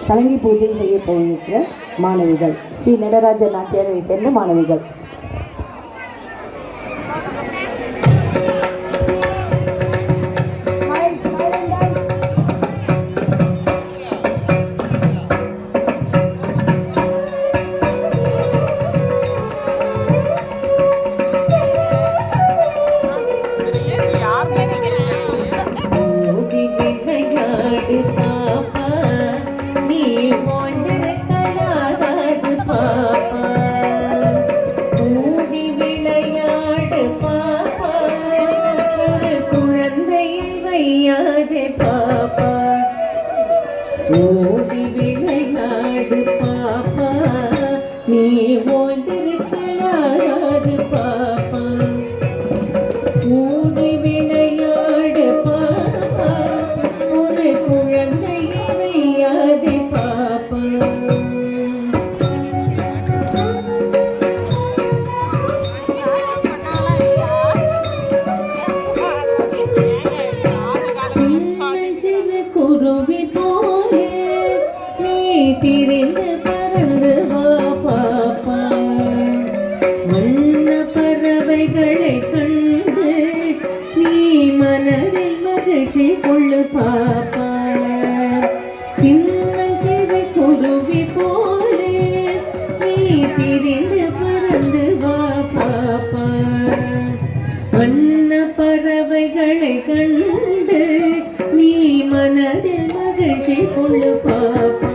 சலங்கி பூஜை செய்ய போயிருக்கிற மாணவிகள் ஸ்ரீ நடராஜ நாட்டியாரை சேர்ந்த மாணவிகள். ஓடி விளையாடு பாப்பா நீ ஓய்ந்திருக்கலாகாது பாப்பா. ஓடி விளையாடு பாப்பா ஒரு குழந்தையை வையாதே பாப்பா. சின்னஞ்சிறு குருவி போலே நீ திரிந்து பறந்து வா பாப்பா. வண்ண பறவைகளை கண்டு நீ மனதில் மகிழ்ச்சி கொள்ளு பாப்பா. சின்னஞ்சிறு குருவி போலே நீ திரிந்து பறந்து வா பாப்பா. வண்ண பறவைகளை கண்டு நீ மனதில் மகிழ்ச்சி கொள்ளு பாப்பா.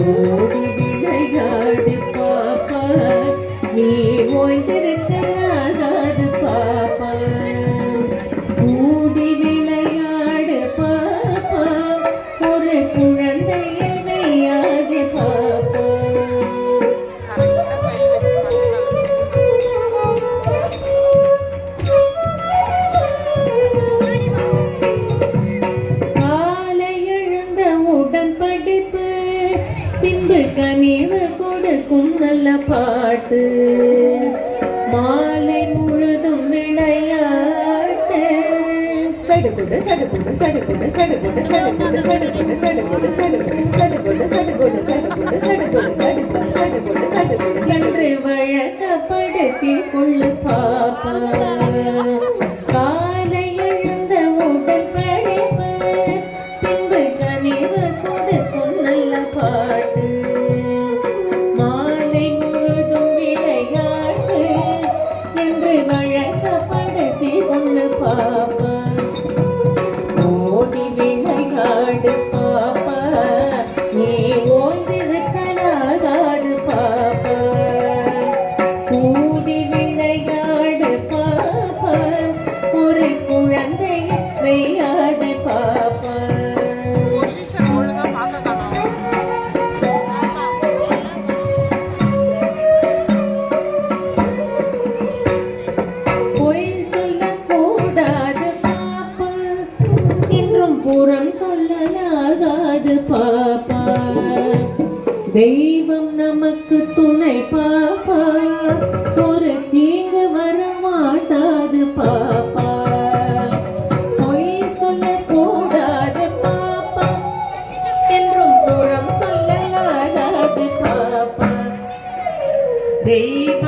ஓடி விளையாடு பாப்பா நீ ஓய்ந்திருக்கலாகாது பாப்பா. ஓடி விளையாடு பாப்பா ஒரு குழந்தையை வையாது பாப்பா. படிப்பு பின்பு கனிவு கொடுக்கும் நல்ல பாட்டு. மாலை முழுதும் விளையாட்டு. சடுகுடு சடுகுடு சடுகுடு சடுகுடு சடுகுடு சடுகுடு சடுகுடு சடுகுடு சடுகுடு சடுகுடு சடுகுடு சடுகுடு சடுகுடு சடுகுடு சடுகுடு என்று வழக்கப்படுத்தி கொள்ளு பாப்பா. மாலை முழுதும் விளையாட்டு என்று வழக்கப்படுத்தி கொண்டு பாப்பா. ஓடி விளையாடு பாப்பா நீ ஓய்ந்திருக்கலாகாது பாப்பா. கூடி விளையாடு பாப்பா ஒரு குழந்தையை வையாது பாப்பா. புறம் சொல்லலாகாது பாப்பா. தெய்வம் நமக்கு துணை பாப்பா ஒரு தீங்கு வர மாட்டாது பாப்பா. பொய் சொல்லக்கூடாது பாப்பா என்றும் புறம் சொல்லலாகாது பாப்பா. தெய்வம்